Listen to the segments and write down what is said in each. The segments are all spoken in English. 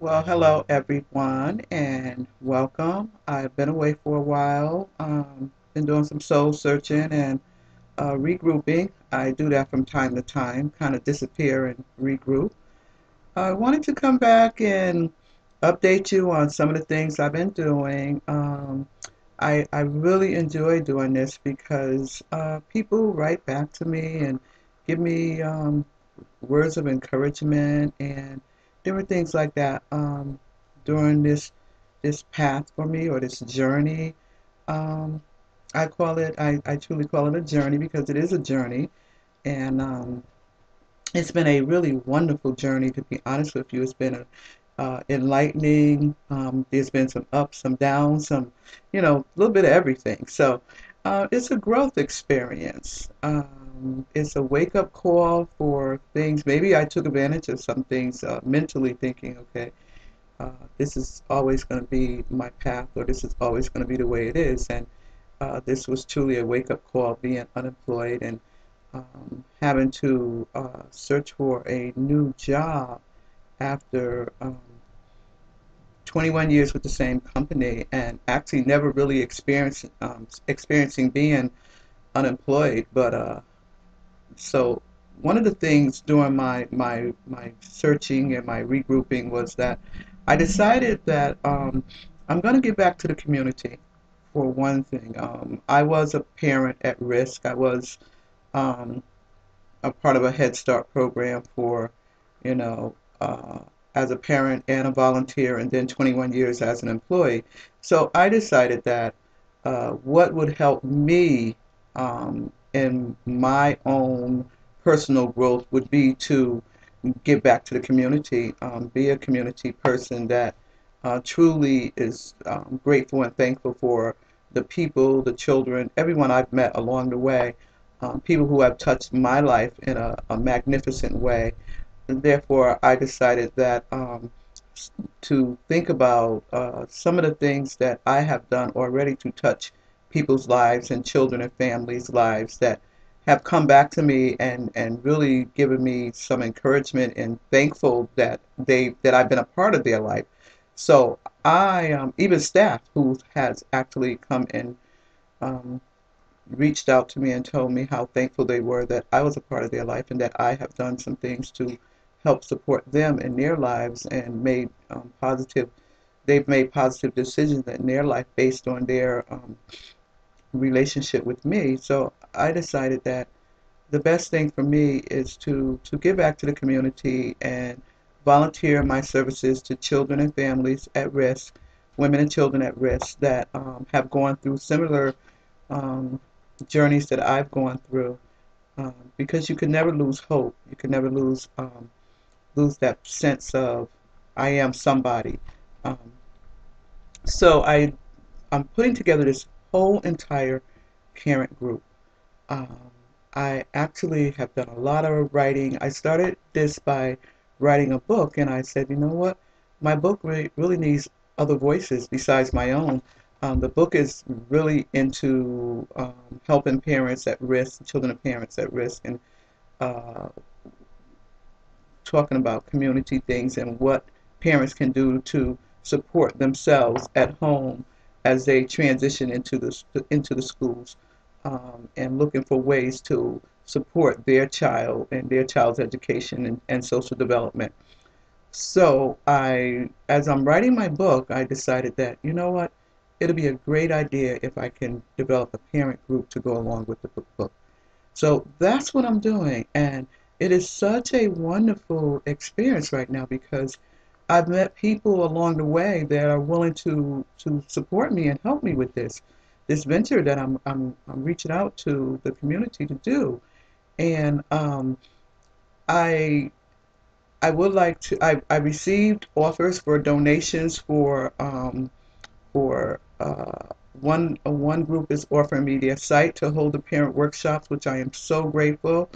Well, hello everyone, and welcome. I've been away for a while. Been doing some soul searching and regrouping. I do that from time to time, kind of disappear and regroup. I wanted to come back and update you on some of the things I've been doing. I really enjoy doing this because people write back to me and give me words of encouragement and different things like that during this path for me or this journey. Um, I truly call it a journey because it is a journey, and it's been a really wonderful journey, to be honest with you. It's been enlightening. There's been some ups, some downs, a little bit of everything. So it's a growth experience. It's a wake-up call for things. Maybe I took advantage of some things mentally thinking, okay, this is always going to be my path, or this is always going to be the way it is. And this was truly a wake-up call, being unemployed and having to search for a new job after 21 years with the same company and actually never really experiencing being unemployed. But so one of the things during my searching and my regrouping was that I decided that I'm going to give back to the community for one thing. I was a parent at risk. I was um, a part of a Head Start program for, you know, as a parent and a volunteer, and then 21 years as an employee. So I decided that what would help me in my own personal growth would be to give back to the community, be a community person that truly is grateful and thankful for the people, the children, everyone I've met along the way, people who have touched my life in a magnificent way. And therefore, I decided that to think about some of the things that I have done already to touch people's lives and children and families' lives that have come back to me and really given me some encouragement and thankful that I've been a part of their life. So I even staff who has actually come and um, reached out to me and told me how thankful they were that I was a part of their life and that I have done some things to help support them in their lives and they've made positive decisions in their life based on their relationship with me. So I decided that the best thing for me is to give back to the community and volunteer my services to children and families at risk, women and children at risk that have gone through similar um, journeys that I've gone through. Because you can never lose hope. You can never lose that sense of I am somebody. Um, so I'm putting together this whole entire parent group. Um, I actually have done a lot of writing. I started this by writing a book, and I said, you know what? My book really needs other voices besides my own. The book is really into helping parents at risk, children of parents at risk, and uh, talking about community things and what parents can do to support themselves at home as they transition into the schools, and looking for ways to support their child and their child's education and social development. So as I'm writing my book, I decided that, you know what, it'll be a great idea if I can develop a parent group to go along with the book. So that's what I'm doing. And it is such a wonderful experience right now because I've met people along the way that are willing to support me and help me with this venture that I'm reaching out to the community to do. And I I would like to I received offers for donations for one group is offering me their site to hold the parent workshops, which I am so grateful.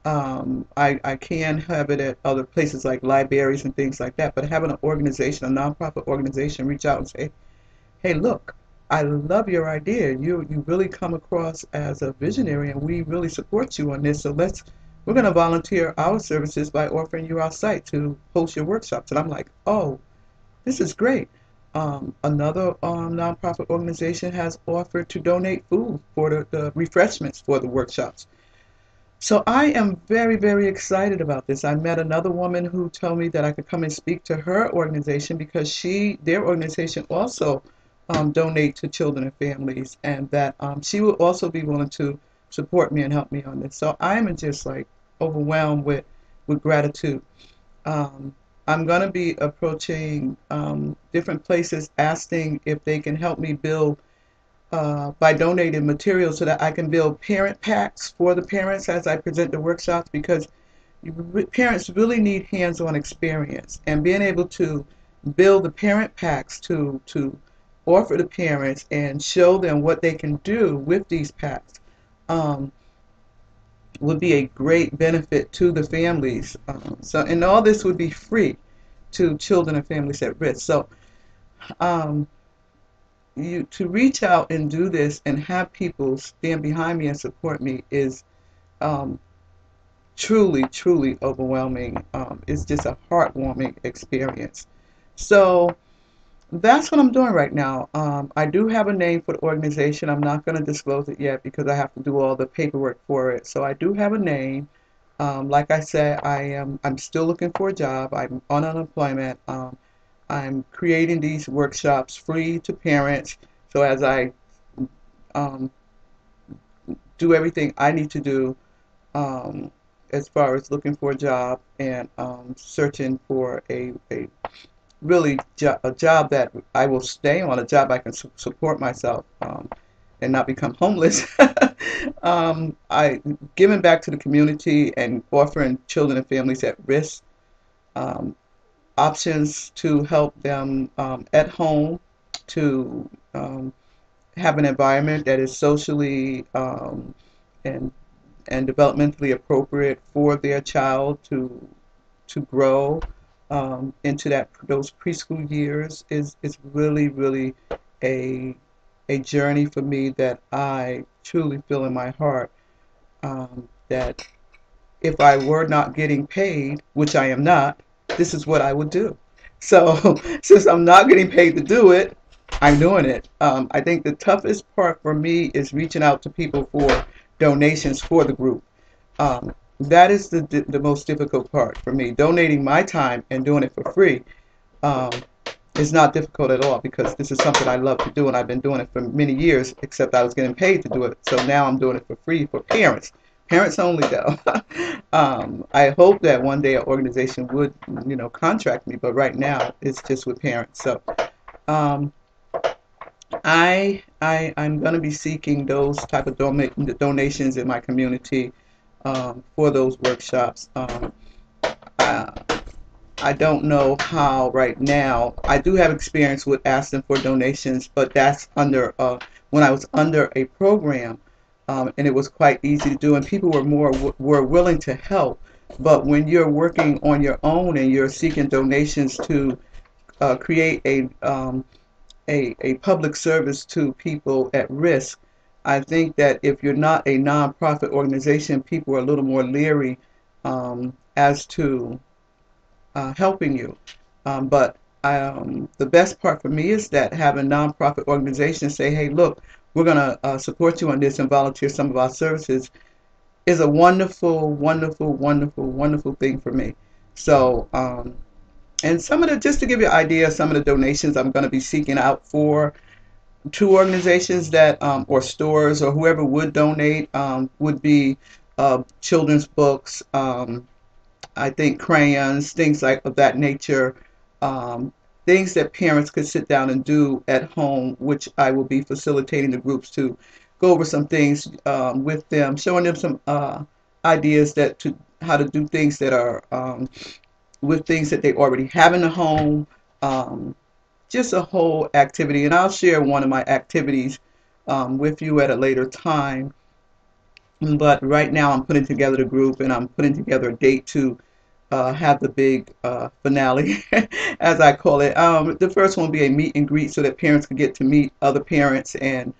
I can have it at other places like libraries and things like that, but having an organization, a nonprofit organization, reach out and say, "Hey, look, I love your idea. You really come across as a visionary, and we really support you on this. So we're going to volunteer our services by offering you our site to host your workshops." And I'm like, "Oh." this is great. Another nonprofit organization has offered to donate food for the refreshments for the workshops. So I am very, very excited about this. I met another woman who told me that I could come and speak to her organization because their organization also donate to children and families, and that she will also be willing to support me and help me on this. So I'm just like overwhelmed with gratitude. Um, I'm going to be approaching different places asking if they can help me build by donating materials so that I can build parent packs for the parents as I present the workshops, because parents really need hands-on experience, and being able to build the parent packs to offer the parents and show them what they can do with these packs um, would be a great benefit to the families. And all this would be free to children and families at risk. So um, to reach out and do this and have people stand behind me and support me is um, truly, truly overwhelming. It's just a heartwarming experience. So that's what I'm doing right now. I do have a name for the organization. I'm not going to disclose it yet because I have to do all the paperwork for it. So I do have a name. Like I said, I'm still looking for a job. I'm on unemployment. I'm creating these workshops free to parents. So as I um, do everything I need to do um, as far as looking for a job and searching for a really a job that I will stay on, a job I can support myself and not become homeless. I giving back to the community and offering children and families at risk um, options to help them at home to have an environment that is socially and developmentally appropriate for their child to grow into those preschool years is really, really a a journey for me that I truly feel in my heart that if I were not getting paid, which I am not, this is what I would do. So since I'm not getting paid to do it, I'm doing it. I think the toughest part for me is reaching out to people for donations for the group. That is the most difficult part for me. Donating my time and doing it for free um, is not difficult at all because this is something I love to do and I've been doing it for many years, except I was getting paid to do it. So now I'm doing it for free for parents. Parents only though. I hope that one day an organization would, contract me, but right now it's just with parents. So um, I'm going to be seeking those type of donations in my community for those workshops. Uh, I don't know how right now. I do have experience with asking for donations, but that's under when I was under a program, and it was quite easy to do, and people were willing to help. But when you're working on your own and you're seeking donations to create a public service to people at risk, I think that if you're not a nonprofit organization, people are a little more leery as to helping you. But the best part for me is that having nonprofit organizations say, hey, look, we're going to support you on this and volunteer some of our services is a wonderful, wonderful, wonderful, wonderful thing for me. So, and just to give you an idea, some of the donations I'm going to be seeking out for two organizations that, or stores or whoever would donate, would be children's books, I think crayons, things like of that nature, um, things that parents could sit down and do at home, which I will be facilitating the groups to go over some things with them, showing them some ideas that to how to do things that are with things that they already have in the home, um, just a whole activity. And I'll share one of my activities with you at a later time. But right now I'm putting together the group and I'm putting together a date to have the big finale, as I call it. The first one will be a meet and greet so that parents can get to meet other parents and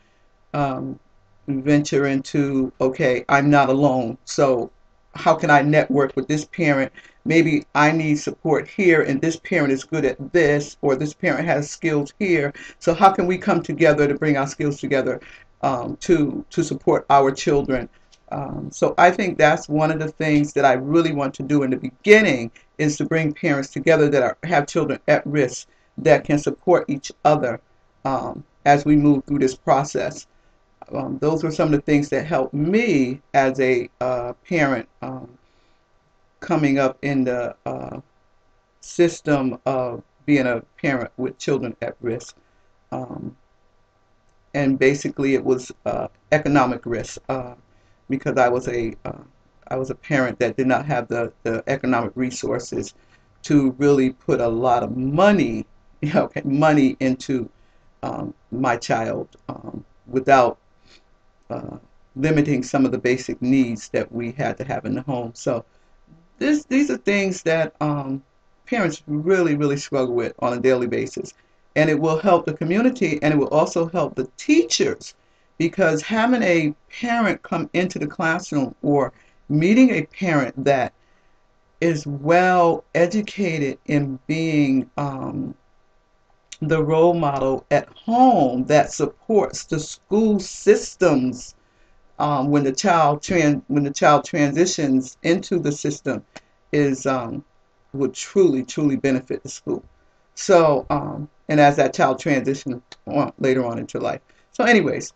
venture into, okay, I'm not alone. So how can I network with this parent? Maybe I need support here, and this parent is good at this, or this parent has skills here. So how can we come together to bring our skills together to support our children? So I think that's one of the things that I really want to do in the beginning is to bring parents together that have children at risk that can support each other as we move through this process. Those were some of the things that helped me as a parent coming up in the system of being a parent with children at risk. Um, and basically, it was economic risk because I was a parent that did not have the economic resources to really put a lot of money, okay, money into my child without uh, limiting some of the basic needs that we had to have in the home. So these are things that parents really, really struggle with on a daily basis. And it will help the community and it will also help the teachers because having a parent come into the classroom or meeting a parent that is well educated in being the role model at home that supports the school systems when the child transitions into the system is would truly truly benefit the school. So and as that child transitions on, later on into life. So anyways,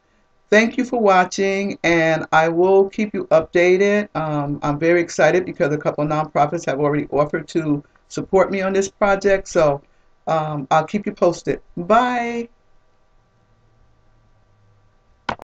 thank you for watching, and I will keep you updated. I'm very excited because a couple of nonprofits have already offered to support me on this project. So I'll keep you posted. Bye.